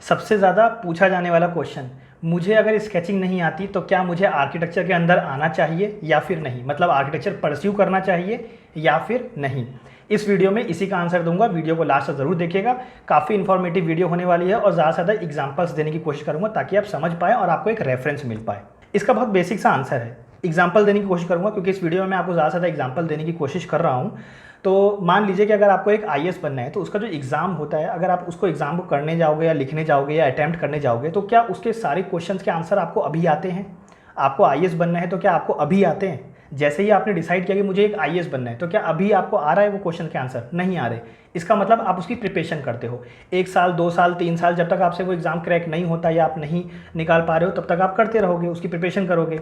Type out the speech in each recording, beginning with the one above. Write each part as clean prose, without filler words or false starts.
सबसे ज़्यादा पूछा जाने वाला क्वेश्चन, मुझे अगर स्केचिंग नहीं आती तो क्या मुझे आर्किटेक्चर के अंदर आना चाहिए या फिर नहीं, मतलब आर्किटेक्चर परस्यू करना चाहिए या फिर नहीं। इस वीडियो में इसी का आंसर दूंगा, वीडियो को लास्ट तक ज़रूर देखिएगा। काफ़ी इन्फॉर्मेटिव वीडियो होने वाली है और ज़्यादा से ज़्यादा एग्जाम्पल्स देने की कोशिश करूँगा ताकि आप समझ पाएँ और आपको एक रेफरेंस मिल पाए। इसका बहुत बेसिक सा आंसर है, एग्जाम्पल देने की कोशिश करूँगा क्योंकि इस वीडियो में मैं आपको ज़्यादा से ज़्यादा एग्जाम्पल देने की कोशिश कर रहा हूँ। तो मान लीजिए कि अगर आपको एक आईएएस बनना है तो उसका जो एग्ज़ाम होता है, अगर आप उसको एग्ज़ाम को करने जाओगे या लिखने जाओगे या अटैम्प्ट करने जाओगे तो क्या उसके सारे क्वेश्चंस के आंसर आपको अभी आते हैं? आपको आईएएस बनना है तो क्या आपको अभी आते हैं? जैसे ही आपने डिसाइड किया कि मुझे एक आईएएस बनना है तो क्या अभी आपको आ रहा है वो क्वेश्चन के आंसर? नहीं आ रहे। इसका मतलब आप उसकी प्रिपरेशन करते हो 1 साल 2 साल 3 साल, जब तक आपसे वो एग्ज़ाम क्रैक नहीं होता या आप नहीं निकाल पा रहे हो तब तक आप करते रहोगे, उसकी प्रिपरेशन करोगे।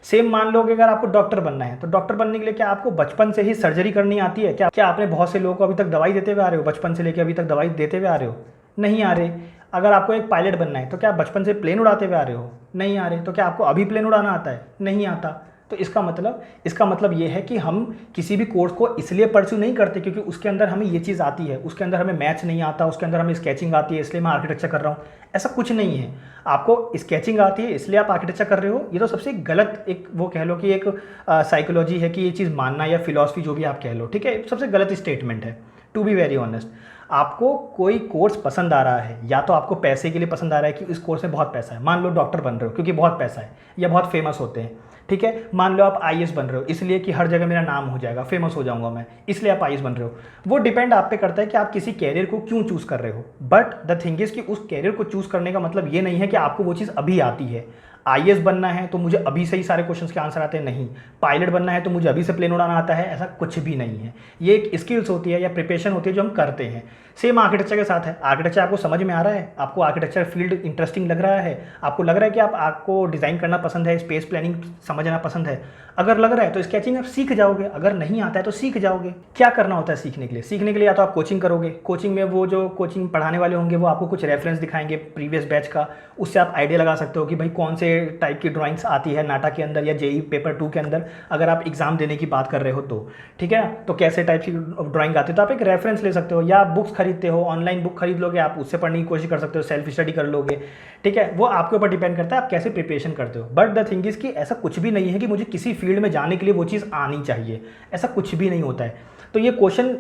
सेम मान लो कि अगर आपको डॉक्टर बनना है तो डॉक्टर बनने के लिए क्या आपको बचपन से ही सर्जरी करनी आती है? क्या आपने बहुत से लोगों को अभी तक दवाई देते हुए आ रहे हो? बचपन से लेकर अभी तक दवाई देते हुए आ रहे हो? नहीं आ रहे। अगर आपको एक पायलट बनना है तो क्या बचपन से प्लेन उड़ाते हुए आ रहे हो? नहीं आ रहे। तो क्या आपको अभी प्लेन उड़ाना आता है? नहीं आता। तो इसका मतलब ये है कि हम किसी भी कोर्स को इसलिए परस्यू नहीं करते क्योंकि उसके अंदर हमें ये चीज़ आती है, उसके अंदर हमें मैथ्स नहीं आता, उसके अंदर हमें स्केचिंग आती है इसलिए मैं आर्किटेक्चर कर रहा हूँ। ऐसा कुछ नहीं है। आपको स्केचिंग आती है इसलिए आप आर्किटेक्चर कर रहे हो, ये तो सबसे गलत एक वो कह लो कि एक साइकोलॉजी है कि ये चीज़ मानना या फिलॉसफी जो भी आप कह लो, ठीक है, सबसे गलत स्टेटमेंट है टू बी वेरी ऑनेस्ट। आपको कोई कोर्स पसंद आ रहा है या तो आपको पैसे के लिए पसंद आ रहा है कि इस कोर्स में बहुत पैसा है, मान लो डॉक्टर बन रहे हो क्योंकि बहुत पैसा है या बहुत फेमस होते हैं, ठीक है। मान लो आप आईएएस बन रहे हो इसलिए कि हर जगह मेरा नाम हो जाएगा, फेमस हो जाऊंगा मैं, इसलिए आप आईएएस बन रहे हो। वो डिपेंड आप पे करता है कि आप किसी कैरियर को क्यों चूज़ कर रहे हो। बट द थिंग इज कि उस कैरियर को चूज़ करने का मतलब ये नहीं है कि आपको वो चीज़ अभी आती है। आईएएस बनना है तो मुझे अभी से ही सारे क्वेश्चंस के आंसर आते हैं, नहीं। पायलट बनना है तो मुझे अभी से प्लेन उड़ाना आता है, ऐसा कुछ भी नहीं है। ये एक स्किल्स होती है या प्रिपरेशन होती है जो हम करते हैं। सेम आर्किटेक्चर के साथ है। आर्किटेक्चर आपको समझ में आ रहा है, आपको आर्किटेक्चर फील्ड इंटरेस्टिंग लग रहा है, आपको लग रहा है कि आपको डिज़ाइन करना पसंद है, स्पेस प्लानिंग समझना पसंद है, अगर लग रहा है तो स्केचिंग आप सीख जाओगे, अगर नहीं आता है तो सीख जाओगे। क्या करना होता है सीखने के लिए? सीखने के लिए या तो आप कोचिंग करोगे, कोचिंग में वो जो कोचिंग पढ़ाने वाले होंगे वो आपको कुछ रेफरेंस दिखाएंगे प्रीवियस बैच का, उससे आप आइडिया लगा सकते हो कि भाई कौन से टाइप की ड्राइंग्स आती है नाटा के अंदर या जेई पेपर 2 के अंदर, अगर आप एग्जाम देने की बात कर रहे हो तो, ठीक है। तो कैसे टाइप की ड्राइंग आती है तो आप एक रेफरेंस ले सकते हो, या आप बुक्स खरीदते हो, ऑनलाइन बुक खरीद लोगे, आप उससे पढ़ने की कोशिश कर सकते हो, सेल्फ स्टडी कर लोगे, ठीक है। वो आपके ऊपर डिपेंड करता है आप कैसे प्रिपरेशन करते हो। बट द थिंग इज कि ऐसा कुछ भी नहीं है कि मुझे किसी फील्ड में जाने के लिए वो चीज़ आनी चाहिए, ऐसा कुछ भी नहीं होता है। तो ये क्वेश्चन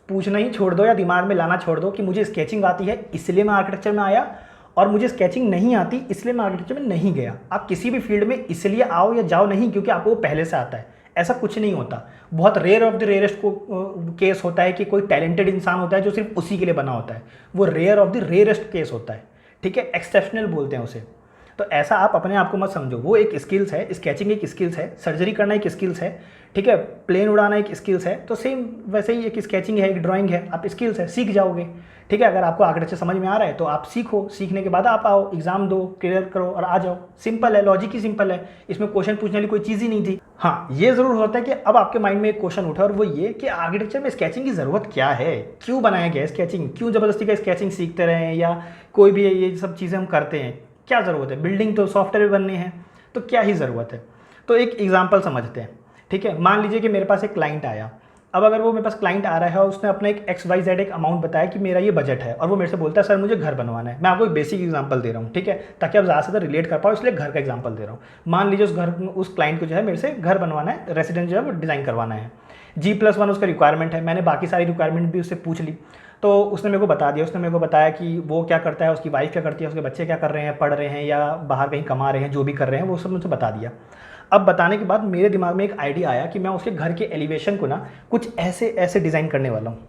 पूछना ही छोड़ दो या दिमाग में लाना छोड़ दो कि मुझे स्केचिंग आती है इसलिए मैं आर्किटेक्चर में आया और मुझे स्केचिंग नहीं आती इसलिए मैं आर्किटेक्चर में नहीं गया। आप किसी भी फील्ड में इसलिए आओ या जाओ नहीं क्योंकि आपको वो पहले से आता है, ऐसा कुछ नहीं होता। बहुत rare of the rarest case होता है कि कोई टैलेंटेड इंसान होता है जो सिर्फ उसी के लिए बना होता है, वो rare of the rarest case होता है, ठीक है, एक्सेप्शनल बोलते हैं उसे। तो ऐसा आप अपने आप को मत समझो। वो एक स्किल्स है, स्केचिंग एक स्किल्स है, सर्जरी करना एक स्किल्स है, ठीक है, प्लेन उड़ाना एक स्किल्स है। तो सेम वैसे ही एक स्केचिंग है, एक ड्राइंग है, आप स्किल्स है, सीख जाओगे, ठीक है। अगर आपको आर्किटेक्चर समझ में आ रहा है तो आप सीखो, सीखने के बाद आप आओ, एग्जाम दो, क्लियर करो और आ जाओ। सिंपल है, लॉजिक ही सिंपल है, इसमें क्वेश्चन पूछने वाली कोई चीज़ ही नहीं थी। हाँ, ये ज़रूर होता है कि अब आपके माइंड में एक क्वेश्चन उठा और वो ये कि आर्किटेक्चर में स्केचिंग की ज़रूरत क्या है, क्यों बनाया गया स्केचिंग, क्यों ज़बरदस्ती का स्केचिंग सीखते रहे हैं या कोई भी ये सब चीज़ें हम करते हैं, क्या ज़रूरत है? बिल्डिंग तो सॉफ्टवेयर बनने हैं तो क्या ही ज़रूरत है? तो एक एग्जांपल समझते हैं, ठीक है। मान लीजिए कि मेरे पास एक क्लाइंट आया। अब अगर वो मेरे पास क्लाइंट आ रहा है और उसने अपना एक XYZ एक अमाउंट बताया कि मेरा ये बजट है और वो मेरे से बोलता है सर मुझे घर बनवाना है। मैं आपको एक बेसिक एग्जांपल दे रहा हूँ, ठीक है, ताकि आप ज़्यादा से ज़्यादा रिलेट कर पाओ, इसलिए घर का एग्जांपल दे रहा हूँ। मान लीजिए उस क्लाइंट को जो है मेरे से घर बनवाना है, रेसिडेंट जो है वो डिज़ाइन करवाना है, G+1 उसका रिक्वायरमेंट है। मैंने बाकी सारी रिक्वायरमेंट भी उससे पूछ ली तो उसने मेरे को बता दिया। उसने मेरे को बताया कि वो क्या करता है, उसकी वाइफ क्या करती है, उसके बच्चे क्या कर रहे हैं, पढ़ रहे हैं या बाहर कहीं कमा रहे हैं, जो भी कर रहे हैं वो सब मुझे बता दिया। अब बताने के बाद मेरे दिमाग में एक आइडिया आया कि मैं उसके घर के एलिवेशन को ना कुछ ऐसे ऐसे डिज़ाइन करने वाला हूँ,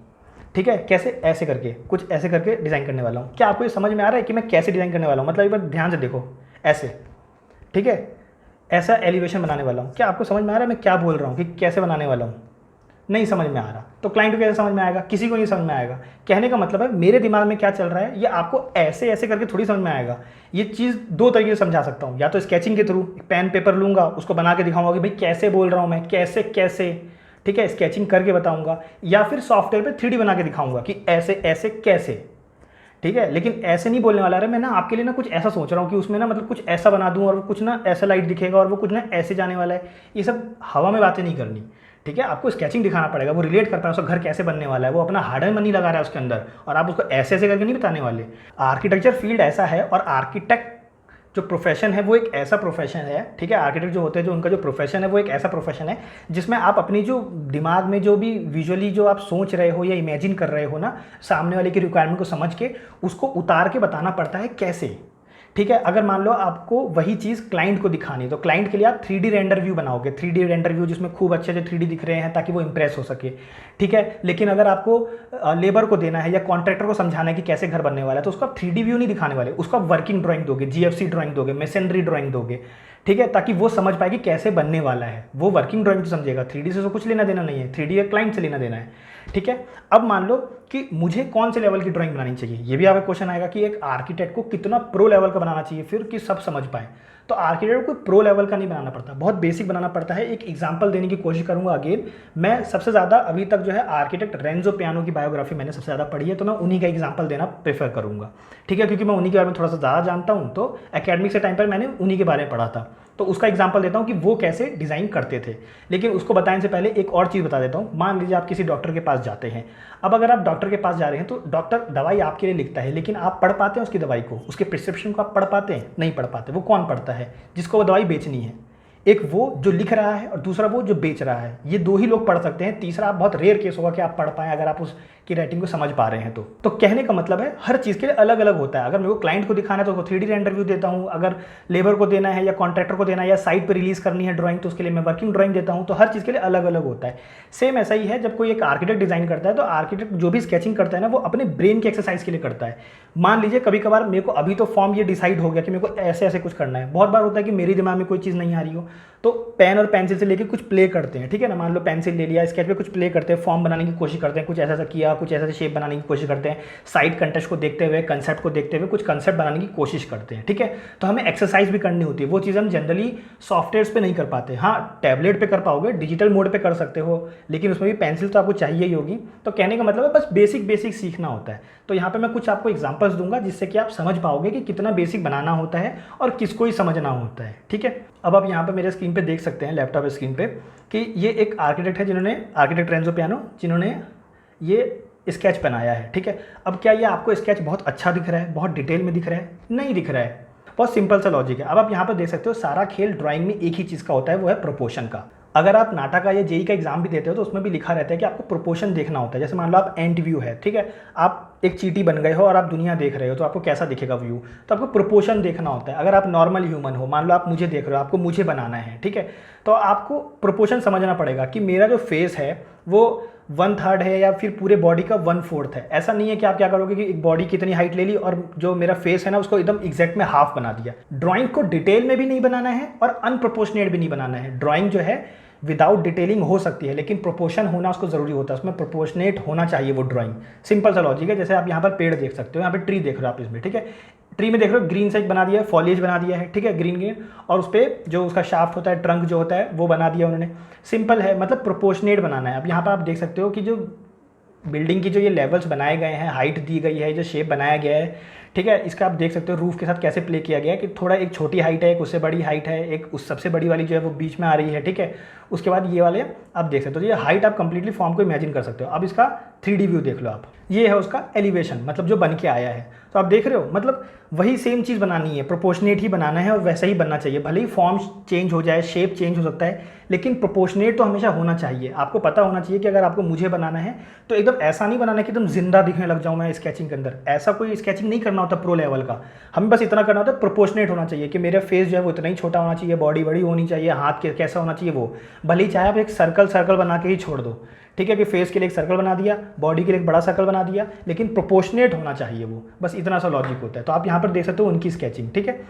ठीक है। कैसे? ऐसे करके, कुछ ऐसे करके डिज़ाइन करने वाला हूँ। क्या आपको ये समझ में आ रहा है कि मैं कैसे डिज़ाइन करने वाला हूँ? मतलब एक बार ध्यान से देखो, ऐसे, ठीक है, ऐसा एलिवेशन बनाने वाला हूँ। क्या आपको समझ में आ रहा है मैं क्या बोल रहा हूँ कि कैसे बनाने वाला हूँ? नहीं समझ में आ रहा तो क्लाइंट को कैसे समझ में आएगा? किसी को नहीं समझ में आएगा। कहने का मतलब है मेरे दिमाग में क्या चल रहा है ये आपको ऐसे ऐसे करके थोड़ी समझ में आएगा। ये चीज़ दो तरीके से समझा सकता हूँ, या तो स्केचिंग के थ्रू, पेन पेपर लूँगा, उसको बना के दिखाऊंगा कि भाई कैसे बोल रहा हूँ मैं, कैसे कैसे, ठीक है, स्केचिंग करके बताऊँगा, या फिर सॉफ्टवेयर पर 3D बना के दिखाऊँगा कि ऐसे ऐसे कैसे, ठीक है। लेकिन ऐसे नहीं बोलने वाला है मैं ना, आपके लिए ना कुछ ऐसा सोच रहा हूँ कि उसमें ना मतलब कुछ ऐसा बना दूँ और कुछ ना ऐसा लाइट दिखेगा और वो कुछ ना ऐसे जाने वाला है। ये सब हवा में बातें नहीं करनी, ठीक है, आपको स्केचिंग दिखाना पड़ेगा, वो रिलेट कर पाए उसका घर कैसे बनने वाला है, वो अपना हार्ड एंड मनी लगा रहा है उसके अंदर, और आप उसको ऐसे ऐसे करके नहीं बताने वाले। आर्किटेक्चर फील्ड ऐसा है, और आर्किटेक्ट जो प्रोफेशन है वो एक ऐसा प्रोफेशन है, ठीक है, आर्किटेक्ट जो होते हैं जो उनका जो प्रोफेशन है वो एक ऐसा प्रोफेशन है जिसमें आप अपनी जो दिमाग में जो भी विजुअली जो आप सोच रहे हो या इमेजिन कर रहे हो ना, सामने वाले की रिक्वायरमेंट को समझ के उसको उतार के बताना पड़ता है कैसे। ठीक है, अगर मान लो आपको वही चीज़ क्लाइंट को दिखानी, तो क्लाइंट के लिए आप 3D रेंडर व्यू बनाओगे, 3D रेंडर व्यू जिसमें खूब अच्छे से 3D दिख रहे हैं ताकि वो इंप्रेस हो सके। ठीक है, लेकिन अगर आपको लेबर को देना है या कॉन्ट्रैक्टर को समझाना है कि कैसे घर बनने वाला है, तो उसको आप 3D व्यू नहीं दिखाने वाले, उसको आप वर्किंग ड्राइंग दोगे, GFC ड्राइंग दोगे, मेसनरी ड्राइंग दोगे। ठीक है, ताकि वो समझ पाए कि कैसे बनने वाला है, वो वर्किंग ड्राइंग तो समझेगा, 3D से तो कुछ लेना देना नहीं है, 3D या क्लाइंट से लेना देना है। ठीक है, अब मान लो कि मुझे कौन से लेवल की ड्राइंग बनानी चाहिए, ये भी आपका क्वेश्चन आएगा कि एक आर्किटेक्ट को कितना प्रो लेवल का बनाना चाहिए फिर कि सब समझ पाए। तो आर्किटेक्ट को प्रो लेवल का नहीं बनाना पड़ता, बहुत बेसिक बनाना पड़ता है। एक एग्जांपल देने की कोशिश करूंगा अगेन। मैं सबसे ज़्यादा अभी तक जो है आर्किटेक्ट रेंजो पियानो की बायोग्राफी मैंने सबसे ज़्यादा पढ़ी है, तो मैं उन्हीं का एग्जांपल देना प्रेफर करूंगा। ठीक है, क्योंकि मैं उन्हीं के बारे में थोड़ा सा ज़्यादा जानता हूँ, तो एकेडमिक से टाइम पर मैंने उन्हीं के बारे में पढ़ा था, तो उसका एग्जांपल देता हूँ कि वो कैसे डिज़ाइन करते थे। लेकिन उसको बताने से पहले एक और चीज़ बता देता हूँ। मान लीजिए आप किसी डॉक्टर के पास जाते हैं, अब अगर आप डॉक्टर के पास जा रहे हैं तो डॉक्टर दवाई आपके लिए लिखता है, लेकिन आप पढ़ पाते हैं उसकी दवाई को, उसके प्रिस्क्रिप्शन को आप पढ़ पाते हैं? नहीं पढ़ पाते। वो कौन पढ़ता है? जिसको वो दवाई बेचनी है। एक वो जो लिख रहा है और दूसरा वो जो बेच रहा है, ये दो ही लोग पढ़ सकते हैं। तीसरा आप बहुत रेयर केस होगा कि आप पढ़ पाएं अगर आप उसकी राइटिंग को समझ पा रहे हैं तो कहने का मतलब है हर चीज़ के लिए अलग अलग होता है। अगर मेरे को क्लाइंट को दिखाना है तो उसको 3D रेंडर व्यू देता हूँ, अगर लेबर को देना है या कॉन्ट्रैक्टर को देना है या साइट पर रिलीज करनी है ड्राइंग तो उसके लिए मैं वर्किंग ड्राइंग देता हूँ। तो हर चीज़ के लिए अलग अलग होता है। सेम ऐसा ही है जब कोई एक आर्किटेक्ट डिजाइन करता है तो आर्किटेक्ट जो भी स्केचिंग करता है ना वो अपने ब्रेन की एक्सरसाइज के लिए करता है। मान लीजिए कभी कभार मेरे को अभी तो फॉर्म ये डिसाइड हो गया कि मेरे को ऐसे ऐसे कुछ करना है। बहुत बार होता है कि मेरे दिमाग में कोई चीज़ नहीं आ रही हो तो पेन और पेंसिल से लेके कुछ प्ले करते हैं। ठीक है ना, मान लो पेंसिल ले लिया, स्केच पे कुछ प्ले करते हैं, फॉर्म बनाने की कोशिश करते हैं, कुछ ऐसा ऐसा किया, कुछ ऐसा शेप बनाने की कोशिश करते हैं, साइड कंटेक्स्ट को देखते हुए, कंसेप्ट को देखते हुए कुछ कंसेप्ट बनाने की कोशिश करते हैं। ठीक है, तो हमें एक्सरसाइज भी करनी होती है। वो चीज़ हम जनरली सॉफ्टवेयर पे नहीं कर पाते। हाँ, टैबलेट पे कर पाओगे, डिजिटल मोड पे कर सकते हो, लेकिन उसमें भी पेंसिल तो आपको चाहिए ही होगी। तो कहने का मतलब है बस बेसिक बेसिक सीखना होता है। तो यहाँ पे मैं कुछ आपको एग्जांपल्स दूंगा जिससे कि आप समझ पाओगे कि कितना बेसिक बनाना होता है और किसको ही समझना होता है। ठीक है, अब आप यहाँ पे मेरे स्क्रीन पे देख सकते हैं, लैपटॉप स्क्रीन पे, कि ये एक आर्किटेक्ट है जिन्होंने, आर्किटेक्ट रेंजो पियानो, जिन्होंने ये स्केच बनाया है। ठीक है, अब क्या ये आपको स्केच बहुत अच्छा दिख रहा है, बहुत डिटेल में दिख रहा है? नहीं दिख रहा है। बहुत सिंपल सा लॉजिक है। अब आप यहाँ पर देख सकते हो सारा खेल ड्राइंग में एक ही चीज़ का होता है, वो है प्रोपोर्शन का। अगर आप नाटा का या जेई का एग्जाम भी देते हो तो उसमें भी लिखा रहता है कि आपको प्रोपोर्शन देखना होता है। जैसे मान लो आप एंड व्यू है, ठीक है, आप एक चींटी बन गए हो और आप दुनिया देख रहे हो तो आपको कैसा दिखेगा व्यू, तो आपको प्रोपोर्शन देखना होता है। अगर आप नॉर्मल ह्यूमन हो, मान लो आप मुझे देख रहे हो, आपको मुझे बनाना है, ठीक है, तो आपको प्रोपोर्शन समझना पड़ेगा कि मेरा जो फेस है वो 1/3 है या फिर पूरे बॉडी का 1/4 है। ऐसा नहीं है कि आप क्या करोगे कि एक बॉडी कितनी हाइट ले ली और जो मेरा फेस है ना उसको एकदम एग्जैक्ट में हाफ बना दिया। ड्राइंग को डिटेल में भी नहीं बनाना है और अनप्रोपोर्शनेट भी नहीं बनाना है। ड्राइंग जो है विदाउट डिटेलिंग हो सकती है, लेकिन प्रोपोर्शन होना उसको जरूरी होता है, उसमें प्रोपोर्शनेट होना चाहिए वो ड्राइंग। सिंपल सा लॉजिक है। जैसे आप यहाँ पर पेड़ देख सकते हो, यहाँ पे ट्री देख रहे हो आप इसमें, ठीक है, ट्री में देख रहे हो ग्रीन साइड बना दिया है, फॉलिएज बना दिया है, ठीक है, ग्रीन ग्रीन, और उस पर जो उसका शाफ्ट होता है, ट्रंक जो होता है वो बना दिया उन्होंने। सिंपल है, मतलब प्रोपोर्शनेट बनाना है। अब यहाँ पर आप देख सकते हो कि जो बिल्डिंग की जो ये लेवल्स बनाए गए हैं, हाइट दी गई है, जो शेप बनाया गया है, ठीक है, इसका आप देख सकते हो रूफ के साथ कैसे प्ले किया गया है कि थोड़ा एक छोटी हाइट है, एक उससे बड़ी हाइट है, एक उस सबसे बड़ी वाली जो है वो बीच में आ रही है, ठीक है, उसके बाद ये वाले आप देख सकते हो। ये हाइट आप कंप्लीटली फॉर्म को इमेजिन कर सकते हो। अब इसका 3D व्यू देख लो आप, ये है उसका एलिवेशन, मतलब जो बन के आया है। तो आप देख रहे हो, मतलब वही सेम चीज़ बनानी है, प्रोपोर्शनेट ही बनाना है और वैसा ही बनना चाहिए। भले ही फॉर्म चेंज हो जाए, शेप चेंज हो सकता है, लेकिन प्रोपोर्शनेट तो हमेशा होना चाहिए। आपको पता होना चाहिए कि अगर आपको मुझे बनाना है तो एकदम ऐसा नहीं बनाना है कि एकदम जिंदा दिखने लग जाऊँ मैं स्केचिंग के अंदर। ऐसा कोई स्केचिंग नहीं करना होता प्रो लेवल का। हमें बस इतना करना होता है, प्रोपोर्शनेट होना चाहिए कि मेरा फेस जो है वो इतना ही छोटा होना चाहिए, बॉडी बड़ी होनी चाहिए, हाथ कैसा होना चाहिए वो। भले ही चाहे आप एक सर्कल बना के ही छोड़ दो, ठीक है, कि फेस के लिए एक सर्कल बना दिया, बॉडी के लिए एक बड़ा सर्कल बना दिया, लेकिन प्रोपोर्शनेट होना चाहिए वो, बस इतना सा लॉजिक होता है। तो आप यहाँ पर देख सकते हो उनकी स्केचिंग, ठीक है।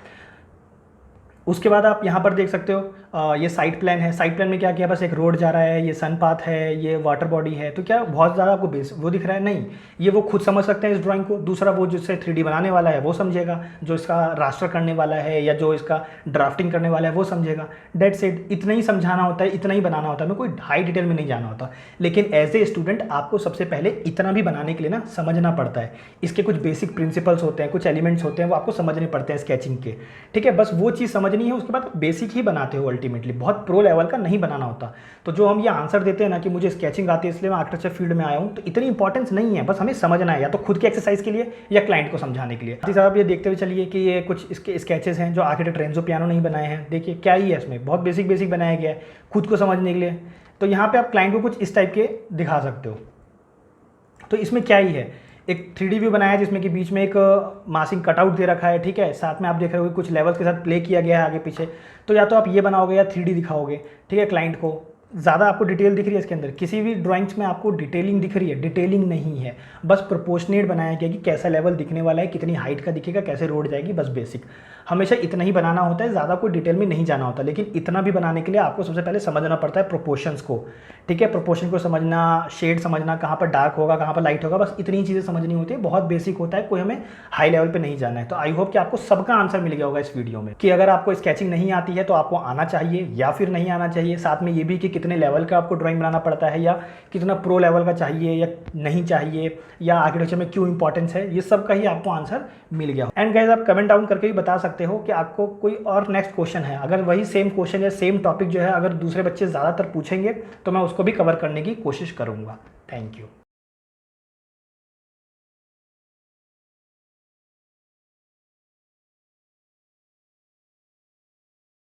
उसके बाद आप यहाँ पर देख सकते हो ये साइड प्लान है। साइड प्लान में क्या किया, बस एक रोड जा रहा है, ये सन पाथ है, ये वाटर बॉडी है, तो क्या बहुत ज़्यादा आपको बेस वो दिख रहा है? नहीं, ये वो खुद समझ सकते हैं इस ड्राइंग को। दूसरा वो जिससे 3D बनाने वाला है वो समझेगा, जो इसका रास्टर करने वाला है या जो इसका ड्राफ्टिंग करने वाला है वो समझेगा। डेट्स इट, इतना ही समझाना होता है, इतना ही बनाना होता है, मैं कोई हाई डिटेल में नहीं जाना होता। लेकिन एज ए स्टूडेंट आपको सबसे पहले इतना भी बनाने के लिए ना समझना पड़ता है। इसके कुछ बेसिक प्रिंसिपल्स होते हैं, कुछ एलिमेंट्स होते हैं, वो आपको समझने पड़ते हैं स्केचिंग के, ठीक है। बस वो चीज़ समझ समझनी है, उसके बाद बेसिक ही बनाते हो अल्टीमेटली, बहुत प्रो लेवल का नहीं बनाना होता। तो जो हम ये आंसर देते हैं ना कि मुझे स्केचिंग आती है इसलिए मैं आर्किटेक्चर फील्ड में आया हूँ, तो इतनी इंपॉर्टेंस नहीं है, बस हमें समझना है, या तो खुद की एक्सरसाइज के लिए या क्लाइंट को समझाने के लिए। साथ आप ये देखते हुए चलिए कि ये कुछ इसके स्केचेस हैं जो आर्किटेक्ट रेंजो पियानो नहीं बनाए हैं। देखिए क्या ही है इसमें, बहुत बेसिक बनाया गया है खुद को समझने के लिए। तो यहाँ पे आप क्लाइंट को कुछ इस टाइप के दिखा सकते हो। तो इसमें क्या ही है, एक 3D व्यू बनाया है जिसमें कि बीच में एक मासिंग कटआउट दे रखा है, ठीक है। साथ में आप देख रहे हो कुछ लेवल्स के साथ प्ले किया गया है आगे पीछे। तो या तो आप ये बनाओगे या 3D दिखाओगे, ठीक है। क्लाइंट को ज़्यादा आपको डिटेल दिख रही है इसके अंदर, किसी भी ड्राइंग्स में आपको डिटेलिंग दिख रही है, डिटेलिंग नहीं है, बस प्रोपोर्शनेट बनाया गया कि कैसा लेवल दिखने वाला है, कितनी हाइट का दिखेगा, कैसे रोड जाएगी, बस बेसिक। हमेशा इतना ही बनाना होता है, ज़्यादा कोई डिटेल में नहीं जाना होता। लेकिन इतना भी बनाने के लिए आपको सबसे पहले समझना पड़ता है प्रोपोर्शंस को, ठीक है। प्रोपोर्शन को समझना, शेड समझना, कहाँ पर डार्क होगा कहाँ पर लाइट होगा, बस इतनी चीज़ें समझनी होती है। बहुत बेसिक होता है, कोई हमें हाई लेवल पे नहीं जाना है। तो आई होप कि आपको सबका आंसर मिल गया होगा इस वीडियो में कि अगर आपको स्केचिंग नहीं आती है तो आपको आना चाहिए या फिर नहीं आना चाहिए। साथ में ये भी कि कितने लेवल का आपको ड्राइंग बनाना पड़ता है, या कितना प्रो लेवल का चाहिए या नहीं चाहिए, या आर्किटेक्चर में क्यों इंपॉर्टेंस है, ये सब का ही आपको आंसर मिल गया। एंड गाइस आप कमेंट डाउन करके भी बता सकते हो कि आपको कोई और नेक्स्ट क्वेश्चन है। अगर वही सेम क्वेश्चन या सेम टॉपिक जो है अगर दूसरे बच्चे ज़्यादातर पूछेंगे तो मैं उसको भी कवर करने की कोशिश करूँगा। Thank you.